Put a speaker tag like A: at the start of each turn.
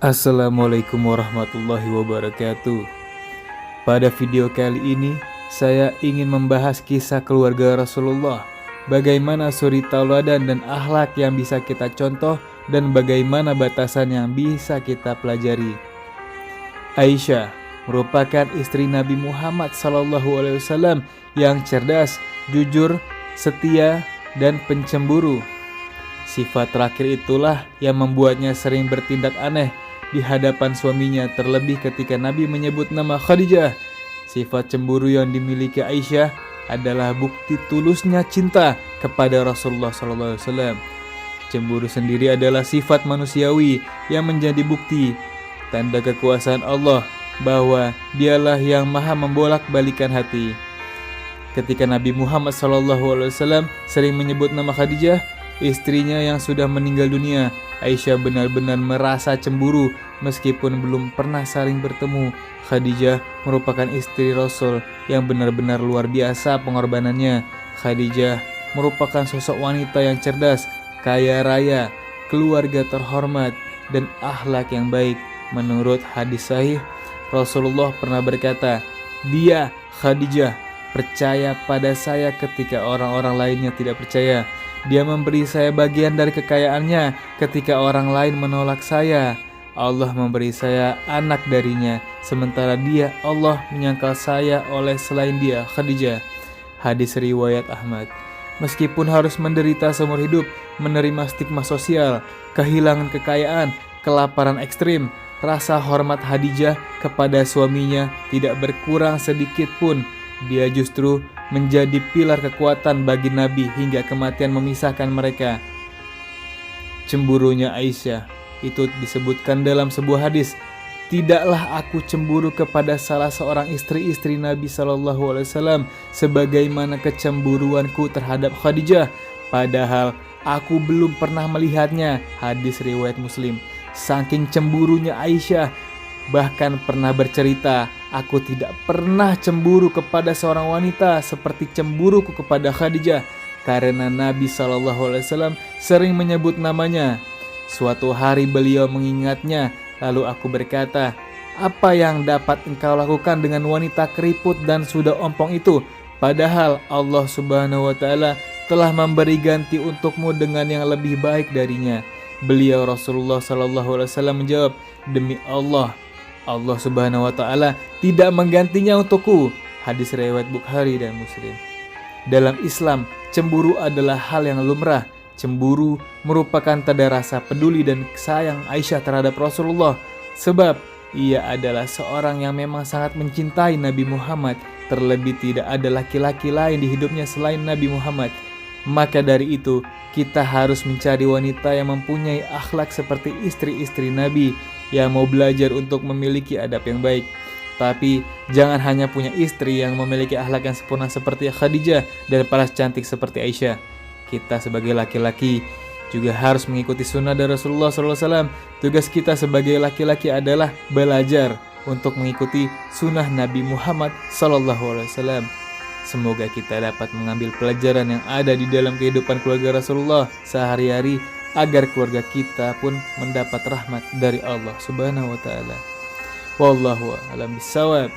A: Assalamualaikum warahmatullahi wabarakatuh. Pada video kali ini, saya ingin membahas kisah keluarga Rasulullah. Bagaimana suri tauladan dan akhlak yang bisa kita contoh dan bagaimana batasan yang bisa kita pelajari. Aisyah merupakan istri Nabi Muhammad SAW yang cerdas, jujur, setia, dan pencemburu. Sifat terakhir itulah yang membuatnya sering bertindak aneh di hadapan suaminya, terlebih ketika Nabi menyebut nama Khadijah. Sifat cemburu yang dimiliki Aisyah adalah bukti tulusnya cinta kepada Rasulullah SAW. Cemburu sendiri adalah sifat manusiawi yang menjadi bukti tanda kekuasaan Allah bahwa Dialah yang maha membolak-balikan hati. Ketika Nabi Muhammad SAW sering menyebut nama Khadijah, istrinya yang sudah meninggal dunia, Aisyah benar-benar merasa cemburu meskipun belum pernah saling bertemu. Khadijah merupakan istri Rasul yang benar-benar luar biasa pengorbanannya. Khadijah merupakan sosok wanita yang cerdas, kaya raya, keluarga terhormat, dan akhlak yang baik. Menurut hadis sahih, Rasulullah pernah berkata, "Dia, Khadijah, percaya pada saya ketika orang-orang lainnya tidak percaya. Dia memberi saya bagian dari kekayaannya ketika orang lain menolak saya. Allah memberi saya anak darinya, sementara dia, Allah, menyangkal saya oleh selain dia, Khadijah." Hadis riwayat Ahmad. Meskipun harus menderita seumur hidup, menerima stigma sosial, kehilangan kekayaan, kelaparan ekstrim, rasa hormat Khadijah kepada suaminya tidak berkurang sedikit pun. Dia justru menjadi pilar kekuatan bagi Nabi hingga kematian memisahkan mereka. Cemburunya Aisyah itu disebutkan dalam sebuah hadis, "Tidaklah aku cemburu kepada salah seorang istri-istri Nabi SAW sebagaimana kecemburuanku terhadap Khadijah, padahal aku belum pernah melihatnya." Hadis riwayat Muslim. Saking cemburunya Aisyah, bahkan pernah bercerita, "Aku tidak pernah cemburu kepada seorang wanita seperti cemburuku kepada Khadijah, karena Nabi SAW sering menyebut namanya. Suatu hari beliau mengingatnya, lalu aku berkata, 'Apa yang dapat engkau lakukan dengan wanita keriput dan sudah ompong itu? Padahal Allah Subhanahu wa Ta'ala telah memberi ganti untukmu dengan yang lebih baik darinya.' Beliau Rasulullah SAW menjawab, 'Demi Allah, Allah Subhanahu wa Ta'ala tidak menggantinya untukku.' Hadis riwayat Bukhari dan Muslim. Dalam Islam, cemburu adalah hal yang lumrah. Cemburu merupakan tanda rasa peduli dan sayang Aisyah terhadap Rasulullah, sebab ia adalah seorang yang memang sangat mencintai Nabi Muhammad. Terlebih tidak ada laki-laki lain di hidupnya selain Nabi Muhammad. Maka dari itu, kita harus mencari wanita yang mempunyai akhlak seperti istri-istri Nabi, yang mau belajar untuk memiliki adab yang baik. Tapi jangan hanya punya istri yang memiliki akhlak yang sempurna seperti Khadijah dan paras cantik seperti Aisyah. Kita sebagai laki-laki juga harus mengikuti sunnah dari Rasulullah SAW. Tugas kita sebagai laki-laki adalah belajar untuk mengikuti sunnah Nabi Muhammad SAW. Semoga kita dapat mengambil pelajaran yang ada di dalam kehidupan keluarga Rasulullah sehari-hari, agar keluarga kita pun mendapat rahmat dari Allah Subhanahu wa Ta'ala. Wallahu a'lam bishawab.